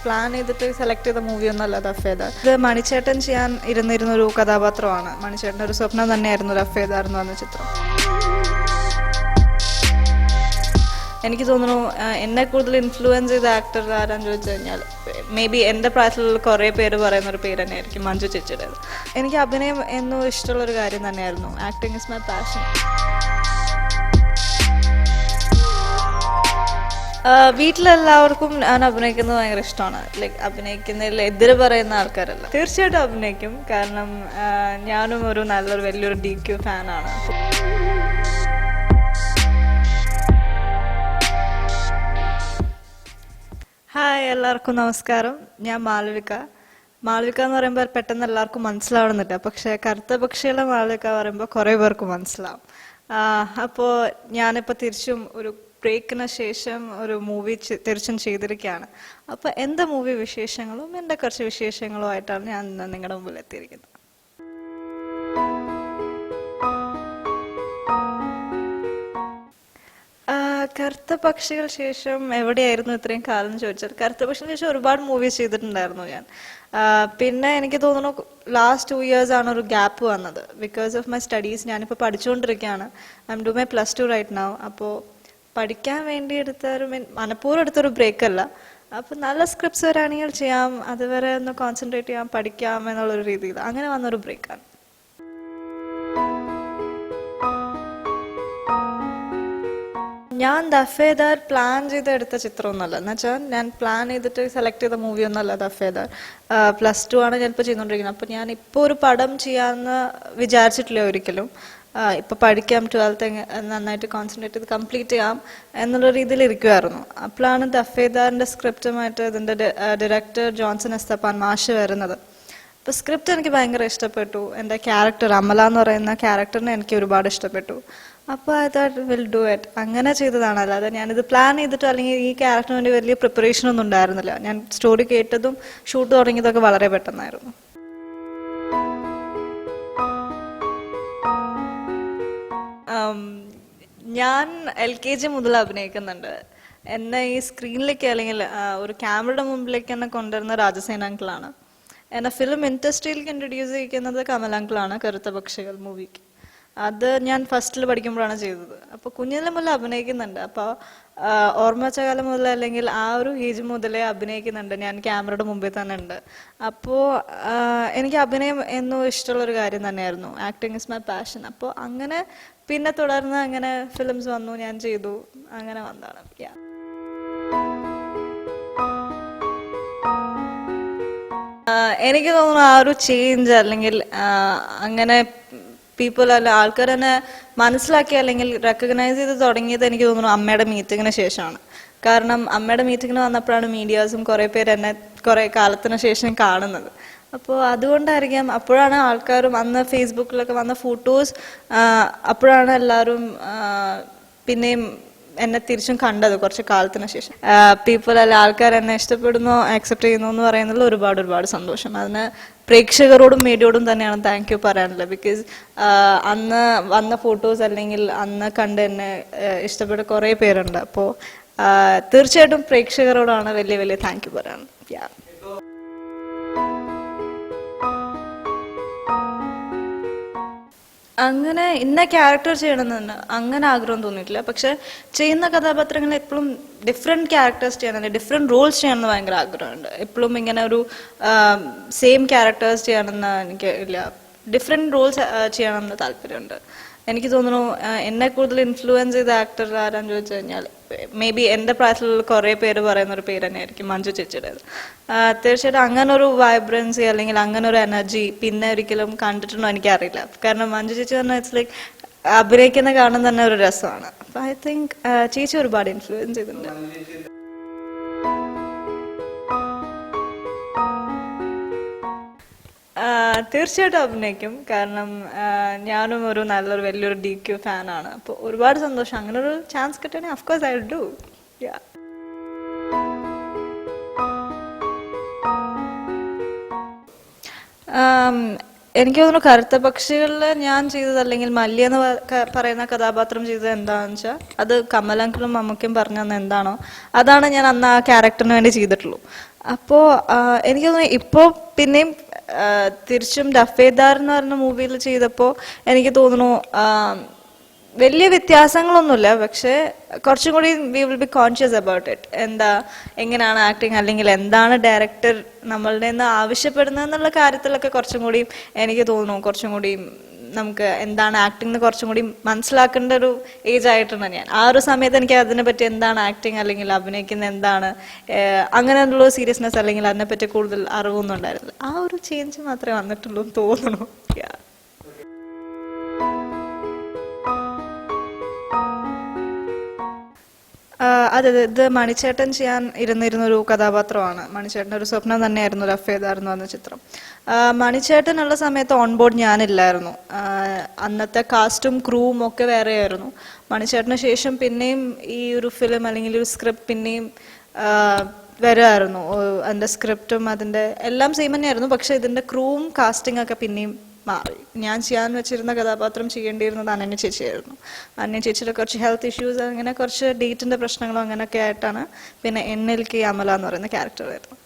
Plan ചെയ്തിട്ട് select ചെയ്ത മൂവിയൊന്നുമല്ല ദഫേദാർ. ഇത് മണിച്ചേട്ടൻ ചെയ്യാൻ ഇരുന്നൊരു കഥാപാത്രമാണ്. മണിച്ചേട്ടൻ്റെ ഒരു സ്വപ്നം തന്നെയായിരുന്നു ദഫേദാർ എന്ന് പറഞ്ഞ ചിത്രം. എനിക്ക് തോന്നുന്നു എന്നെ കൂടുതൽ ഇൻഫ്ലുവൻസ് ചെയ്ത ആക്ടർ ആരാന്ന് ചോദിച്ചു കഴിഞ്ഞാൽ മേ ബി എൻ്റെ പ്രായത്തിലുള്ള കുറേ പേര് പറയുന്നൊരു പേര് തന്നെയായിരിക്കും മഞ്ജു ചേച്ചിയുടേത്. എനിക്ക് അഭിനയം എന്നും ഇഷ്ടമുള്ളൊരു കാര്യം തന്നെയായിരുന്നു. Acting is my passion. വീട്ടിലെല്ലാവർക്കും ഞാൻ അഭിനയിക്കുന്നത് ഭയങ്കര ഇഷ്ടമാണ്. ലൈക്ക് അഭിനയിക്കുന്നതിൽ എതിര് പറയുന്ന ആൾക്കാരല്ല. തീർച്ചയായിട്ടും അഭിനയിക്കും. കാരണം ഞാനും ഒരു വലിയൊരു DQ ഫാനാണ്. ഹായ്, എല്ലാവർക്കും നമസ്കാരം. ഞാൻ മാളവിക എന്ന് പറയുമ്പോൾ പെട്ടെന്ന് എല്ലാവർക്കും മനസ്സിലാവണമെന്നില്ല. പക്ഷേ കറുത്ത പക്ഷിയുള്ള മാളവിക പറയുമ്പോൾ കുറേ പേർക്ക് മനസ്സിലാവും. അപ്പോൾ ഞാനിപ്പോൾ തിരിച്ചും ഒരു ബ്രേക്കിന് ശേഷം ഒരു മൂവി തിരിച്ചും ചെയ്തിരിക്കുകയാണ്. അപ്പോൾ എൻ്റെ മൂവി വിശേഷങ്ങളും എൻ്റെ കുറച്ച് വിശേഷങ്ങളും ആയിട്ടാണ് ഞാൻ നിങ്ങളുടെ മുമ്പിൽ എത്തിയിരിക്കുന്നത്. കറുത്ത പക്ഷികൾ ശേഷം എവിടെയായിരുന്നു ഇത്രയും കാലം എന്ന് ചോദിച്ചാൽ, കറുത്ത പക്ഷികൾക്ക് ശേഷം ഒരുപാട് മൂവീസ് ചെയ്തിട്ടുണ്ടായിരുന്നു ഞാൻ. പിന്നെ എനിക്ക് തോന്നുന്നു ലാസ്റ്റ് 2 years ആണ് ഒരു ഗ്യാപ്പ് വന്നത്. Because of my studies. ഞാനിപ്പോൾ പഠിച്ചുകൊണ്ടിരിക്കുകയാണ്. I am do my +2 right now. അപ്പോൾ പഠിക്കാൻ വേണ്ടി മനഃപൂർവ്വം എടുത്തൊരു ബ്രേക്കല്ല. അപ്പോൾ നല്ല സ്ക്രിപ്റ്റ്സ് വരാണെങ്കിൽ ചെയ്യാം, അതുവരെ ഒന്ന് കോൺസെൻട്രേറ്റ് ചെയ്യാം, പഠിക്കാം എന്നുള്ളൊരു രീതിയിൽ അങ്ങനെ വന്നൊരു ബ്രേക്കാണ്. ഞാൻ ദഫേദാർ പ്ലാൻ ചെയ്തെടുത്ത ചിത്രമൊന്നുമല്ല. എന്ന് വെച്ചാൽ ഞാൻ പ്ലാൻ ചെയ്തിട്ട് സെലക്ട് ചെയ്ത മൂവിയൊന്നുമല്ല ദഫേദാർ. +2 ആണ് ഞാനിപ്പോൾ ചെയ്തുകൊണ്ടിരിക്കുന്നത്. അപ്പോൾ ഞാൻ ഇപ്പോൾ ഒരു പടം ചെയ്യാമെന്ന് വിചാരിച്ചിട്ടില്ല ഒരിക്കലും. ഇപ്പോൾ പഠിക്കാം, 12th നന്നായിട്ട് കോൺസെൻട്രേറ്റ് ചെയ്ത് കംപ്ലീറ്റ് ചെയ്യാം എന്നുള്ള രീതിയിൽ ഇരിക്കുമായിരുന്നു. അപ്പോഴാണ് ദഫേദാറിൻ്റെ സ്ക്രിപ്റ്റുമായിട്ട് ഇതിൻ്റെ ഡയറക്ടർ ജോൺസൺ എസ്തപ്പാൻ മാഷ് വരുന്നത്. അപ്പോൾ സ്ക്രിപ്റ്റ് എനിക്ക് ഭയങ്കര ഇഷ്ടപ്പെട്ടു. എൻ്റെ ക്യാരക്ടർ അമല എന്ന് പറയുന്ന ക്യാരക്ടറിനെ എനിക്ക് ഒരുപാട് ഇഷ്ടപ്പെട്ടു. അപ്പോൾ I thought will do it. അങ്ങനെ ചെയ്തതാണ്. അല്ലാതെ ഞാനിത് പ്ലാൻ ചെയ്തിട്ടോ അല്ലെങ്കിൽ ഈ ക്യാരക്ടറിന് വേണ്ടി വലിയ പ്രിപ്പറേഷനൊന്നും ഉണ്ടായിരുന്നില്ല. ഞാൻ സ്റ്റോറി കേട്ടതും ഷൂട്ട് തുടങ്ങിയതൊക്കെ വളരെ പെട്ടെന്നായിരുന്നു. ഞാൻ LKG മുതൽ അഭിനയിക്കുന്നുണ്ട്. എന്നെ ഈ സ്ക്രീനിലേക്ക് അല്ലെങ്കിൽ ഒരു ക്യാമറയുടെ മുമ്പിലേക്ക് എന്നെ കൊണ്ടുവരുന്ന രാജസേന അങ്കിളാണ്. എന്നെ ഫിലിം ഇൻഡസ്ട്രിയിലേക്ക് ഇൻട്രൊഡ്യൂസ് ചെയ്യിക്കുന്നത് കമൽ അങ്കിളാണ്. കറുത്ത പക്ഷികൾ മൂവിക്ക് അത് ഞാൻ ഫസ്റ്റിൽ പഠിക്കുമ്പോഴാണ് ചെയ്തത്. അപ്പോൾ കുഞ്ഞിലെ മുതൽ അഭിനയിക്കുന്നുണ്ട്. അപ്പോൾ ഓർമ്മ വെച്ച കാലം മുതൽ അല്ലെങ്കിൽ ആ ഒരു ഏജ് മുതലേ അഭിനയിക്കുന്നുണ്ട്. ഞാൻ ക്യാമറയുടെ മുമ്പിൽ തന്നെ ഉണ്ട്. അപ്പോൾ എനിക്ക് അഭിനയം എന്നും ഇഷ്ടമുള്ളൊരു കാര്യം തന്നെയായിരുന്നു. Acting is my passion. അപ്പോൾ അങ്ങനെ പിന്നെ തുടർന്ന് അങ്ങനെ ഫിലിംസ് വന്നു, ഞാൻ ചെയ്തു, അങ്ങനെ വന്നതാണ്. എനിക്ക് തോന്നുന്നു ആ ഒരു ചേഞ്ച് അല്ലെങ്കിൽ അങ്ങനെ ആൾക്കാർ തന്നെ മനസ്സിലാക്കി അല്ലെങ്കിൽ റെക്കഗ്നൈസ് ചെയ്ത് തുടങ്ങിയത് എനിക്ക് തോന്നുന്നു അമ്മയുടെ മീറ്റിങ്ങിന് ശേഷമാണ്. കാരണം അമ്മയുടെ മീറ്റിങ്ങിന് വന്നപ്പോഴാണ് മീഡിയാസും കുറേ പേര് എന്നെ കുറേ കാലത്തിന് ശേഷം കാണുന്നത്. അപ്പോൾ അതുകൊണ്ടായിരിക്കാം. അപ്പോഴാണ് ആൾക്കാരും അന്ന് ഫേസ്ബുക്കിലൊക്കെ വന്ന ഫോട്ടോസ്, അപ്പോഴാണ് എല്ലാവരും പിന്നെയും എന്നെ തിരിച്ചും കണ്ടത് കുറച്ച് കാലത്തിന് ശേഷം. ആൾക്കാർ എന്നെ ഇഷ്ടപ്പെടുന്നു, ആക്സെപ്റ്റ് ചെയ്യുന്നു എന്ന് പറയുന്നതിൽ ഒരുപാട് സന്തോഷം. അതിന് പ്രേക്ഷകരോടും മീഡിയയോടും തന്നെയാണ് താങ്ക് യു പറയാനുള്ളത്. ബിക്കോസ് അന്ന് വന്ന ഫോട്ടോസ് അല്ലെങ്കിൽ അന്ന് കണ്ട് എന്നെ ഇഷ്ടപ്പെട്ട കുറേ പേരുണ്ട്. അപ്പോൾ തീർച്ചയായിട്ടും പ്രേക്ഷകരോടാണ് വലിയ താങ്ക് യു പറയാനുള്ളത്. അങ്ങനെ ഇന്ന ക്യാരക്ടർ ചെയ്യണമെന്ന് അങ്ങനെ ആഗ്രഹം തോന്നിയിട്ടില്ല. പക്ഷെ ചെയ്യുന്ന കഥാപാത്രങ്ങൾ എപ്പോഴും ഡിഫറെൻറ്റ് ക്യാരക്ടേഴ്സ് ചെയ്യണം, ഡിഫറെൻറ്റ് റോൾസ് ചെയ്യണമെന്ന് ഭയങ്കര ആഗ്രഹമുണ്ട്. എപ്പോഴും ഇങ്ങനെ ഒരു സെയിം ക്യാരക്ടേഴ്സ് ചെയ്യണമെന്ന് എനിക്ക് ഇല്ല. ഡിഫറെൻറ്റ് റോൾസ് ചെയ്യണമെന്ന് താല്പര്യമുണ്ട്. എനിക്ക് തോന്നുന്നു എന്നെ കൂടുതൽ ഇൻഫ്ലുവൻസ് ചെയ്ത ആക്ടർ ആരാന്ന് ചോദിച്ചു കഴിഞ്ഞാൽ മേ ബി എൻ്റെ പ്രായത്തിലുള്ള കുറേ പേര് പറയുന്നൊരു പേര് തന്നെയായിരിക്കും മഞ്ജു ചേച്ചിയുടേത്. തീർച്ചയായിട്ടും അങ്ങനൊരു വൈബ്രൻസി അല്ലെങ്കിൽ അങ്ങനൊരു എനർജി പിന്നെ ഒരിക്കലും കണ്ടിട്ടുണ്ടോ എനിക്കറിയില്ല. കാരണം മഞ്ജു ചേച്ചി പറഞ്ഞാൽ ഇറ്റ്സ് ലൈക്ക് അഭിനയിക്കുന്ന കാണാൻ തന്നെ ഒരു രസമാണ്. അപ്പം ഐ തിങ്ക് ചേച്ചി ഒരുപാട് ഇൻഫ്ലുവൻസ് ചെയ്തിട്ടുണ്ട്. തീർച്ചയായിട്ടും അഭിനയിക്കും. കാരണം ഞാനും ഒരു വലിയൊരു DQ ഫാനാണ്. അപ്പോൾ ഒരുപാട് സന്തോഷം. അങ്ങനെ ഒരു ചാൻസ് കിട്ടുകയാണെങ്കിൽ ഓഫ്കോഴ്സ് ഐ വിൽ ഡു. എനിക്ക് തോന്നുന്നു കറുത്ത പക്ഷികളിൽ ഞാൻ ചെയ്തത് അല്ലെങ്കിൽ മല്യ എന്ന് പറയുന്ന കഥാപാത്രം ചെയ്തത് എന്താണെന്ന് വെച്ചാൽ അത് കമലങ്കളും മമ്മൂക്കും പറഞ്ഞു തന്ന എന്താണോ അതാണ് ഞാൻ അന്ന് ആ ക്യാരക്ടറിന് വേണ്ടി ചെയ്തിട്ടുള്ളൂ. അപ്പോൾ എനിക്ക് തോന്നുന്നു ഇപ്പോൾ പിന്നെയും തിരിച്ചും ഡഫേദാർ എന്ന് പറഞ്ഞ മൂവിയിൽ ചെയ്തപ്പോൾ എനിക്ക് തോന്നുന്നു വലിയ വ്യത്യാസങ്ങളൊന്നുമില്ല, പക്ഷേ കുറച്ചും കൂടി we will be conscious about it. എന്താ എങ്ങനെയാണ് ആക്ടിങ് അല്ലെങ്കിൽ എന്താണ് ഡയറക്ടർ നമ്മളുടെ നിന്ന് ആവശ്യപ്പെടുന്നത് എന്നുള്ള കാര്യത്തിലൊക്കെ കുറച്ചും കൂടി എനിക്ക് തോന്നുന്നു കുറച്ചും കൂടി നമുക്ക് എന്താണ് ആക്ടിങ് എന്ന് കുറച്ചും കൂടി മനസ്സിലാക്കേണ്ട ഒരു ഏജ് ആയിട്ടുണ്ട് ഞാൻ. ആ ഒരു സമയത്ത് എനിക്ക് അതിനെപ്പറ്റി എന്താണ് ആക്ടിങ് അല്ലെങ്കിൽ അഭിനയിക്കുന്ന എന്താണ് അങ്ങനെയുള്ള സീരിയസ്നെസ് അല്ലെങ്കിൽ അതിനെപ്പറ്റി കൂടുതൽ അറിവൊന്നും ഉണ്ടായിരുന്നില്ല. ആ ഒരു ചേഞ്ച് മാത്രമേ വന്നിട്ടുള്ളൂ എന്ന് തോന്നുന്നു. അതെ, ഇത് മണിച്ചേട്ടൻ ചെയ്യാൻ ഇരുന്നിരുന്നൊരു കഥാപാത്രമാണ്. മണിച്ചേട്ടൻ്റെ ഒരു സ്വപ്നം തന്നെയായിരുന്നു റഫേദാർ എന്ന് പറഞ്ഞ ചിത്രം. മണിച്ചേട്ടനുള്ള സമയത്ത് ഓൺ ബോർഡ് ഞാനില്ലായിരുന്നു. അന്നത്തെ കാസ്റ്റും ക്രൂവും ഒക്കെ വേറെയായിരുന്നു. മണിച്ചേട്ടന് ശേഷം പിന്നെയും ഈ ഒരു ഫിലിം അല്ലെങ്കിൽ ഒരു സ്ക്രിപ്റ്റ് പിന്നെയും വരുമായിരുന്നു. അതിൻ്റെ സ്ക്രിപ്റ്റും അതിൻ്റെ എല്ലാം സെയിം തന്നെയായിരുന്നു, പക്ഷെ ഇതിൻ്റെ ക്രൂവും കാസ്റ്റിംഗ് ഒക്കെ പിന്നെയും മാറി. ഞാൻ ചെയ്യാൻ വെച്ചിരുന്ന കഥാപാത്രം ചെയ്യേണ്ടിയിരുന്നത് അനന്യ ചേച്ചിയായിരുന്നു. അനന്യ ചേച്ചിയുടെ കുറച്ച് ഹെൽത്ത് ഇഷ്യൂസ് അങ്ങനെ കുറച്ച് ഡേറ്റിൻ്റെ പ്രശ്നങ്ങളും അങ്ങനെയൊക്കെ ആയിട്ടാണ് പിന്നെ എന്നിൽക്ക് അമല എന്ന് പറയുന്ന ക്യാരക്ടർ വരുന്നത്.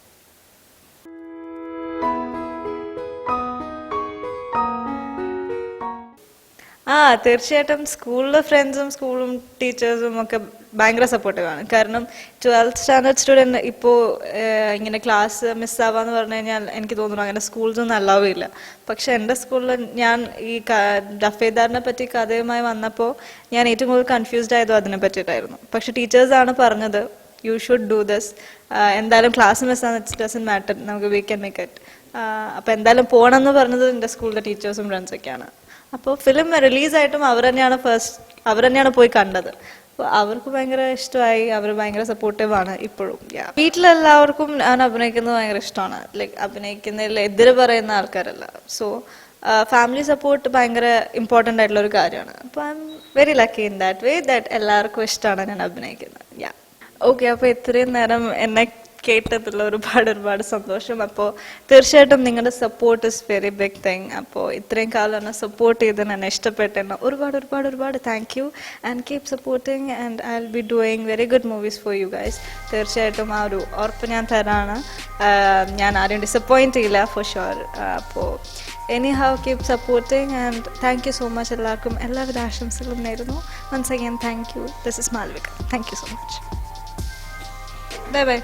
തീർച്ചയായിട്ടും സ്കൂളിലെ ഫ്രണ്ട്സും സ്കൂളും ടീച്ചേഴ്സും ഒക്കെ ഭയങ്കര സപ്പോർട്ടീവാണ്. കാരണം 12th സ്റ്റാൻഡേർഡ് സ്റ്റുഡൻറ്റ് ഇപ്പോൾ ഇങ്ങനെ ക്ലാസ് മിസ്സാവാന്ന് പറഞ്ഞു കഴിഞ്ഞാൽ എനിക്ക് തോന്നുന്നു അങ്ങനെ സ്കൂൾസൊന്നും അലൗ ഇല്ല. പക്ഷെ എൻ്റെ സ്കൂളിൽ ഞാൻ ഈ ഡഫേദാറിനെ പറ്റി കഥയുമായി വന്നപ്പോൾ ഞാൻ ഏറ്റവും കൂടുതൽ കൺഫ്യൂസ്ഡ് ആയതും അതിനെ പറ്റിയിട്ടായിരുന്നു. പക്ഷെ ടീച്ചേഴ്സാണ് പറഞ്ഞത് യു ഷുഡ് ഡു ദിസ്, എന്തായാലും ക്ലാസ് മിസ്സാന്ന് ഇറ്റ് ഡസൻറ്റ് മാറ്റർ, നമുക്ക് വി ക്യാൻ മേക്ക് ഇറ്റ്. അപ്പോൾ എന്തായാലും പോകണം എന്ന് പറഞ്ഞത് എൻ്റെ സ്കൂളിലെ ടീച്ചേഴ്സും ഫ്രണ്ട്സൊക്കെയാണ്. അപ്പോൾ ഫിലിം റിലീസായിട്ടും അവർ തന്നെയാണ് പോയി കണ്ടത്. അപ്പോൾ അവർക്ക് ഭയങ്കര ഇഷ്ടമായി, അവർ ഭയങ്കര സപ്പോർട്ടീവാണ് ഇപ്പോഴും. വീട്ടിലെല്ലാവർക്കും ഞാൻ അഭിനയിക്കുന്നത് ഭയങ്കര ഇഷ്ടമാണ്. ലൈക്ക് അഭിനയിക്കുന്നതിൽ എതിര് പറയുന്ന ആൾക്കാരല്ല. സോ ഫാമിലി സപ്പോർട്ട് ഭയങ്കര ഇമ്പോർട്ടൻ്റ് ആയിട്ടുള്ള ഒരു കാര്യമാണ്. അപ്പോൾ I am very lucky in that way that എല്ലാവർക്കും ഇഷ്ടമാണ് ഞാൻ അഭിനയിക്കുന്നത്. ഓക്കെ, അപ്പോൾ ഇത്രയും നേരം എന്നെ കേട്ടതിൽ ഒരുപാട് സന്തോഷം. അപ്പോൾ തീർച്ചയായിട്ടും നിങ്ങളുടെ support is very big thing. അപ്പോൾ ഇത്രയും കാലം എന്നെ സപ്പോർട്ട് ചെയ്ത് എന്നെ ഇഷ്ടപ്പെട്ടെന്നെ ഒരുപാട് thank you and keep supporting and I will be doing very good movies for you guys. തീർച്ചയായിട്ടും ആ ഒരു ഉറപ്പ് ഞാൻ തരാണ്. ഞാൻ ആരെയും ഡിസപ്പോയിൻറ്റ് ചെയ്യില്ല ഫോർ ഷുവർ. അപ്പോൾ anyhow keep supporting and thank you so much. എല്ലാവർക്കും എല്ലാവിധ ആശംസകളും നേരുന്നു. Once again thank you. This is Malvika. Thank you so much. Bye bye.